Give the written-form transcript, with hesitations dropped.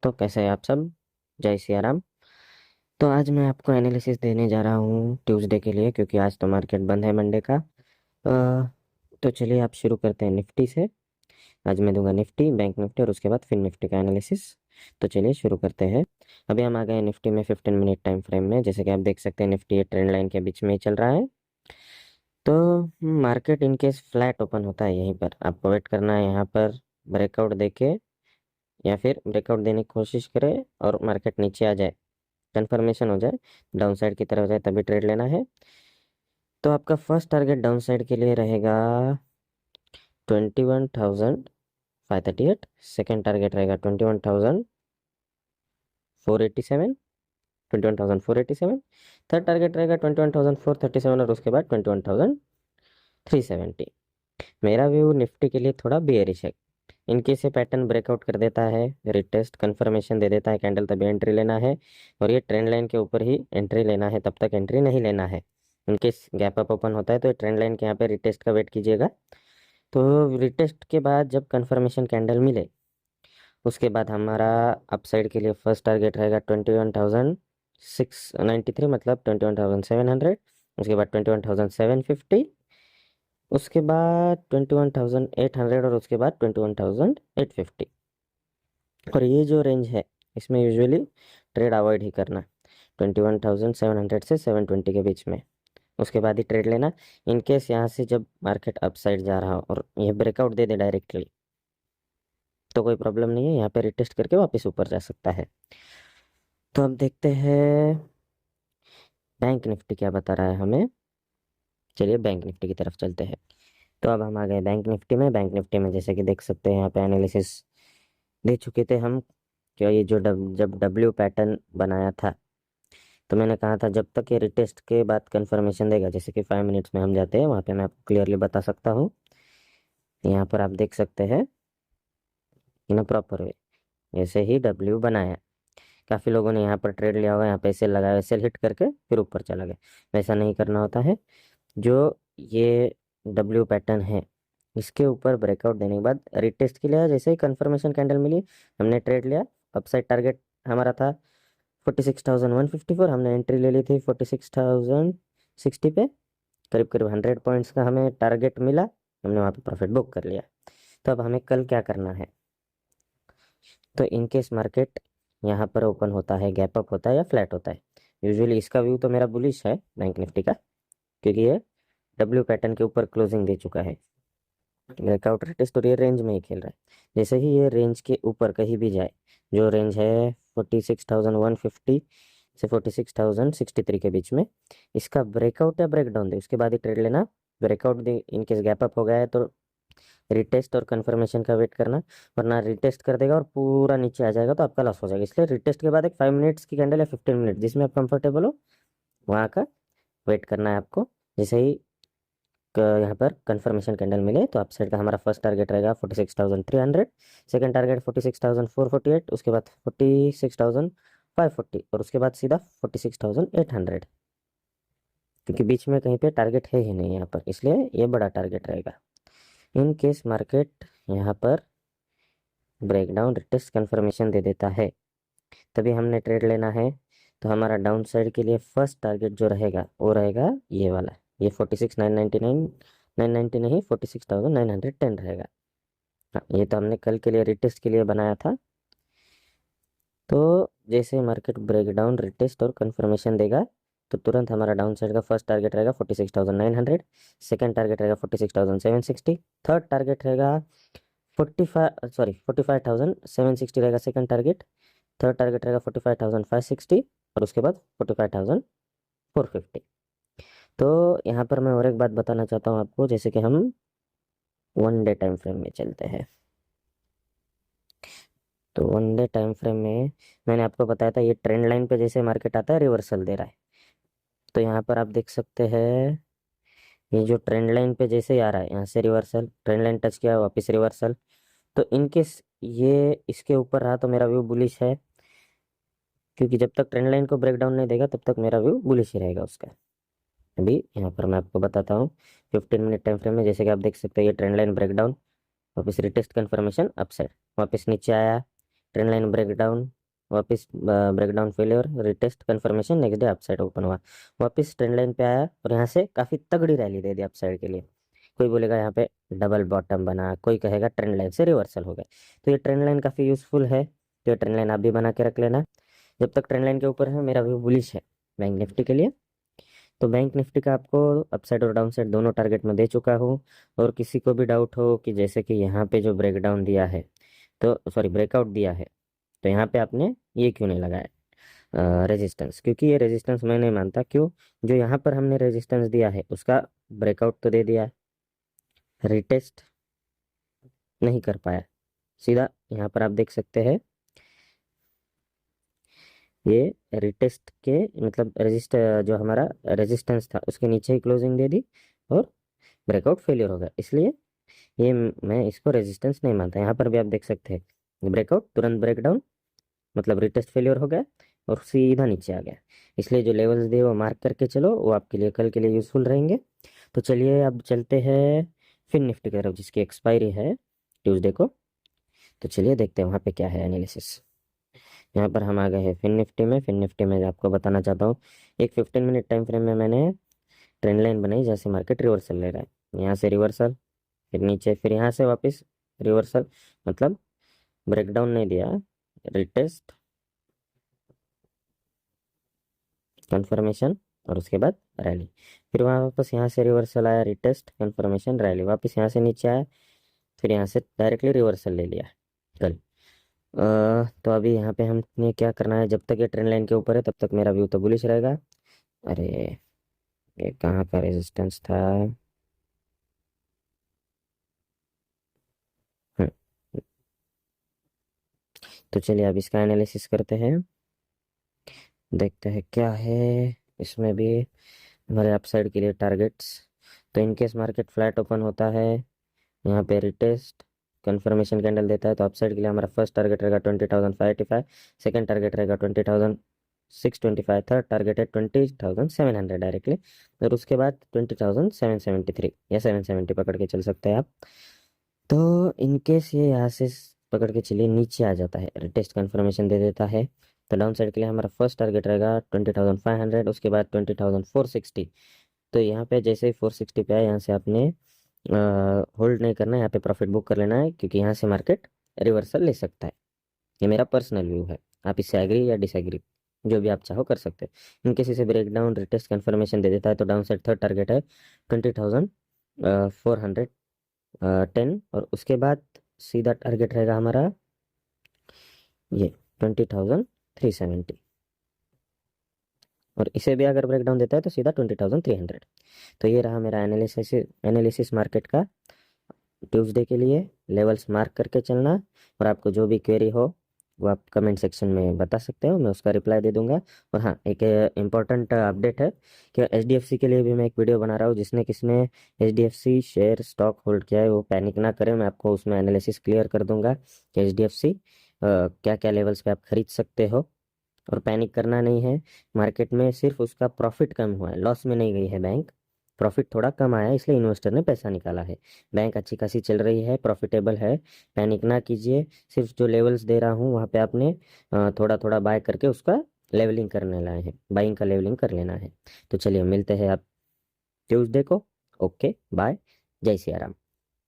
तो कैसे हैं आप सब। जय सिया राम। तो आज मैं आपको एनालिसिस देने जा रहा हूँ ट्यूसडे के लिए, क्योंकि आज तो मार्केट बंद है मंडे का। तो चलिए आप शुरू करते हैं निफ्टी से। आज मैं दूंगा निफ्टी, बैंक निफ्टी और उसके बाद फिर निफ्टी का एनालिसिस। तो चलिए शुरू करते हैं। अभी हम आ गए निफ्टी में 15 मिनट टाइम फ्रेम में। जैसे कि आप देख सकते हैं निफ्टी ये ट्रेंड लाइन के बीच में ही चल रहा है। तो मार्केट इनकेस फ्लैट ओपन होता है यहीं पर, आपको वेट करना है यहाँ पर ब्रेकआउट देके, या फिर ब्रेकआउट देने की कोशिश करे और मार्केट नीचे आ जाए, कंफर्मेशन हो जाए, डाउन साइड की तरफ जाए, तभी ट्रेड लेना है। तो आपका फर्स्ट टारगेट डाउन साइड के लिए रहेगा 21,538। सेकेंड टारगेट रहेगा 21,487। 21,487। थर्ड टारगेट रहेगा 21,437 और उसके बाद 21,370। मेरा व्यू निफ्टी के लिए थोड़ा बेयरिश है। इनकेस ये पैटर्न ब्रेकआउट कर देता है, रिटेस्ट कंफर्मेशन दे देता है कैंडल, तभी एंट्री लेना है। और ये ट्रेंड लाइन के ऊपर ही एंट्री लेना है, तब तक एंट्री नहीं लेना है। इनकेस गैप अप ओपन होता है तो ट्रेंड लाइन के यहाँ पे रिटेस्ट का वेट कीजिएगा। तो रिटेस्ट के बाद जब कंफर्मेशन कैंडल मिले, उसके बाद हमारा अपसाइड के लिए फर्स्ट टारगेट रहेगा 21,693, मतलब 21,700। उसके बाद 21,750। उसके बाद 21,800 और उसके बाद 21,850। और ये जो रेंज है, इसमें यूजुअली ट्रेड अवॉइड ही करना, 21,700 से 720 के बीच में। उसके बाद ही ट्रेड लेना। इनकेस यहाँ से जब मार्केट अपसाइड जा रहा हो और ये ब्रेकआउट दे दे डायरेक्टली, तो कोई प्रॉब्लम नहीं है, यहाँ पे रिटेस्ट करके वापस ऊपर जा सकता है। तो अब देखते हैं बैंक निफ्टी क्या बता रहा है हमें। चलिए बैंक निफ्टी की तरफ चलते हैं। तो अब हम आ गए बैंक निफ्टी में। बैंक निफ्टी में जैसे कि देख सकते हैं यहाँ पे एनालिसिस दे चुके थे हम। क्या ये जो जब डब्ल्यू पैटर्न बनाया था, तो मैंने कहा था जब तक ये रिटेस्ट के बाद कंफर्मेशन देगा, जैसे कि 5 मिनट्स में हम जाते हैं वहाँ पे मैं आपको क्लियरली बता सकता हूँ। यहाँ पर आप देख सकते हैं इन अ प्रॉपर वे, जैसे ही डब्ल्यू बनाया, काफ़ी लोगों ने यहाँ पर ट्रेड लिया होगा, यहाँ पे सेल लगाया, सेल हिट करके फिर ऊपर चला गया। वैसा नहीं करना होता है। जो ये डब्ल्यू पैटर्न है, इसके ऊपर ब्रेकआउट देने के बाद रिटेस्ट के लिए जैसे ही कंफर्मेशन कैंडल मिली, हमने ट्रेड लिया। अपसाइड टारगेट हमारा था 46,154, हमने एंट्री ले ली थी 46,060 पे। करीब करीब 100 पॉइंट्स का हमें टारगेट मिला, हमने वहाँ पे प्रॉफिट बुक कर लिया। तो अब हमें कल क्या करना है। तो इनकेस मार्केट यहाँ पर ओपन होता है, गैप अप होता है या फ्लैट होता है, यूजुअली इसका व्यू तो मेरा बुलिश है बैंक निफ्टी का, क्योंकि ये डब्ल्यू पैटर्न के ऊपर क्लोजिंग दे चुका है। ब्रेकआउट टेस्ट और ये रेंज में ही खेल रहा है। जैसे ही ये रेंज के ऊपर कहीं भी जाए, जो रेंज है 46,150 से 46,063 के बीच में, इसका ब्रेकआउट या ब्रेकडाउन दे, उसके बाद ही ट्रेड लेना। ब्रेकआउट दे, इनकेस गैप अप हो गया है तो रिटेस्ट और कंफर्मेशन का वेट करना, वरना रिटेस्ट कर देगा और पूरा नीचे आ जाएगा तो आपका लॉस हो जाएगा। इसलिए रिटेस्ट के बाद एक 5 मिनट्स की कैंडल या 15 मिनट जिसमें आप कंफर्टेबल हो, वहाँ का वेट करना है आपको। जैसे ही यहाँ पर कंफर्मेशन कैंडल मिले तो अपसाइड का हमारा फर्स्ट टारगेट रहेगा 46,300। सेकंड टारगेट 46,448, उसके बाद 46,540 और उसके बाद सीधा 46,800, क्योंकि बीच में कहीं पे टारगेट है ही नहीं यहाँ पर, इसलिए ये बड़ा टारगेट रहेगा। इन केस मार्केट यहाँ पर ब्रेकडाउन रिटेस्ट कंफर्मेशन दे देता है, तभी हमने ट्रेड लेना है। तो हमारा डाउन साइड के लिए फर्स्ट टारगेट जो रहेगा वो रहेगा ये वाला, ये 46,999, 990 नहीं, 46,910 रहेगा। हाँ, ये तो हमने कल के लिए रिटेस्ट के लिए बनाया था। तो जैसे मार्केट ब्रेकडाउन रिटेस्ट और कंफर्मेशन देगा, तो तुरंत हमारा डाउन साइड का फर्स्ट टारगेट रहेगा 46,900। सेकेंड टारगेट रहेगा 46,760। थर्ड टारगेट रहेगा 45,760 रहेगा सेकंड टारगेट। थर्ड टारगेट रहेगा 45,560 और उसके बाद 45,450। तो यहाँ पर मैं और एक बात बताना चाहता हूँ आपको, जैसे कि हम 1 डे टाइम फ्रेम में चलते हैं। तो 1 डे टाइम फ्रेम में मैंने आपको बताया था ये ट्रेंड लाइन पे जैसे मार्केट आता है रिवर्सल दे रहा है। तो यहाँ पर आप देख सकते हैं ये जो ट्रेंड लाइन पे जैसे ही आ रहा है, यहाँ से रिवर्सल, ट्रेंड लाइन टच किया वापस रिवर्सल। तो इनकेस ये इसके ऊपर रहा तो मेरा व्यू बुलिश है, क्योंकि जब तक ट्रेंड लाइन को ब्रेक डाउन नहीं देगा तब तक मेरा व्यू बुलिश ही रहेगा उसका। अभी यहाँ पर मैं आपको बताता हूँ 15 मिनट टाइम फ्रेम में, जैसे कि आप देख सकते हैं ये ट्रेंड लाइन ब्रेकडाउन, वापस रिटेस्ट कंफर्मेशन अपसाइड, वापस नीचे आया, ट्रेंड लाइन ब्रेकडाउन, वापस breakdown failure, retest confirmation, next day upside open हुआ, वापस ट्रेंड लाइन पे आया और यहाँ से काफ़ी तगड़ी रैली दे दी अपसाइड के लिए। कोई बोलेगा यहाँ पे डबल बॉटम बना, कोई कहेगा ट्रेंड लाइन से रिवर्सल हो गया। तो ये ट्रेंड लाइन काफ़ी यूजफुल है, तो ये ट्रेंड लाइन आप भी बना के रख लेना। जब तक ट्रेंड लाइन के ऊपर है मेरा व्यू बुलिश है बैंक निफ्टी के लिए। तो बैंक निफ्टी का आपको अपसाइड और डाउन साइड दोनों टारगेट में दे चुका हूँ। और किसी को भी डाउट हो कि जैसे कि यहाँ पे जो ब्रेकडाउन दिया है, तो सॉरी ब्रेकआउट दिया है, तो यहाँ पे आपने ये क्यों नहीं लगाया रेजिस्टेंस, क्योंकि ये रेजिस्टेंस मैं नहीं मानता। क्यों? जो यहाँ पर हमने रेजिस्टेंस दिया है उसका ब्रेकआउट तो दे दिया है, रिटेस्ट नहीं कर पाया। सीधा यहाँ पर आप देख सकते हैं ये रिटेस्ट के मतलब जो हमारा रेजिस्टेंस था उसके नीचे ही क्लोजिंग दे दी और ब्रेकआउट फेलियर हो गया, इसलिए ये मैं इसको रेजिस्टेंस नहीं मानता। यहाँ पर भी आप देख सकते हैं ब्रेकआउट, तुरंत ब्रेकडाउन, मतलब रिटेस्ट फेलियर हो गया और सीधा नीचे आ गया। इसलिए जो लेवल्स दिए वो मार्क करके चलो, वो आपके लिए कल के लिए यूजफुल रहेंगे। तो चलिए अब चलते हैं फिन निफ्टी की तरफ, जिसकी एक्सपायरी है ट्यूसडे को। तो चलिए देखते हैं वहाँ पे क्या है एनालिसिस। यहाँ पर हम आ गए हैं फिन निफ्टी में। फिन निफ्टी में आपको बताना चाहता हूँ, एक 15 मिनट टाइम फ्रेम में मैंने ट्रेंड लाइन बनाई, जैसे मार्केट रिवर्सल ले रहा है, यहाँ से रिवर्सल, फिर नीचे, फिर यहाँ से वापस रिवर्सल, मतलब ब्रेकडाउन नहीं दिया, रिटेस्ट कंफर्मेशन और उसके बाद रैली, फिर वहाँ वापस यहाँ से रिवर्सल आया, रिटेस्ट कंफर्मेशन रैली, वापस यहाँ से नीचे आया, फिर यहाँ से डायरेक्टली रिवर्सल ले लिया कल। तो अभी यहाँ पे हमने क्या करना है, जब तक ये ट्रेंड लाइन के ऊपर है तब तक मेरा व्यू तो बुलिश रहेगा। अरे ये कहाँ का रेजिस्टेंस था? हम्म, तो चलिए अब इसका एनालिसिस करते हैं, देखते हैं क्या है इसमें भी हमारे अपसाइड के लिए टारगेट्स। तो इनकेस मार्केट फ्लैट ओपन होता है, यहाँ पे रिटेस्ट कंफर्मेशन कैंडल देता है, तो अपसाइड के लिए हमारा फर्स्ट टारगेट रहेगा 20,585, सेकंड टारगेट रहेगा 20,625, थर्ड टारगेट है 20,700 डायरेक्टली, और उसके बाद 20,773 या 770 पकड़ के चल सकते हैं आप। तो इनकेस ये यहाँ से पकड़ के चलिए नीचे आ जाता है, रिटेस्ट कंफर्मेशन दे देता है, तो डाउन साइड के लिए हमारा फर्स्ट टारगेट रहेगा 20,500, उसके बाद 20,460। तो यहाँ पे जैसे ही 460 पे आए, यहाँ से आपने होल्ड नहीं करना है, यहाँ पे प्रॉफिट बुक कर लेना है, क्योंकि यहाँ से मार्केट रिवर्सल ले सकता है। ये मेरा पर्सनल व्यू है, आप इससे एग्री या डिसएग्री जो भी आप चाहो कर सकते हो। इनकेस इसे ब्रेक डाउन रिटेस्ट कंफर्मेशन दे देता है, तो डाउन साइड थर्ड टारगेट है 20,410, और उसके बाद सीधा टारगेट रहेगा हमारा ये 20,370, और इसे भी अगर ब्रेक डाउन देता है तो सीधा 20,300। तो ये रहा मेरा एनालिसिस मार्केट का ट्यूसडे के लिए। लेवल्स मार्क करके चलना, और आपको जो भी क्वेरी हो वो आप कमेंट सेक्शन में बता सकते हो, मैं उसका रिप्लाई दे दूंगा। और हाँ, एक इम्पॉर्टेंट अपडेट है कि एचडीएफसी के लिए भी मैं एक वीडियो बना रहा हूँ, जिसने किसने एचडीएफसी शेयर स्टॉक होल्ड किया है वो पैनिक ना करे, मैं आपको उसमें एनालिसिस क्लियर कर दूंगा कि एचडीएफसी क्या क्या लेवल्स पे आप खरीद सकते हो। और पैनिक करना नहीं है, मार्केट में सिर्फ उसका प्रॉफिट कम हुआ है, लॉस में नहीं गई है बैंक, प्रॉफिट थोड़ा कम आया है, इसलिए इन्वेस्टर ने पैसा निकाला है। बैंक अच्छी खासी चल रही है, प्रॉफिटेबल है, पैनिक ना कीजिए। सिर्फ जो लेवल्स दे रहा हूँ वहाँ पे आपने थोड़ा थोड़ा बाय करके उसका लेवलिंग करने लाए हैं, बाइंग का लेवलिंग कर लेना है। तो चलिए मिलते हैं आप ट्यूसडे को। ओके बाय, जय सिया राम।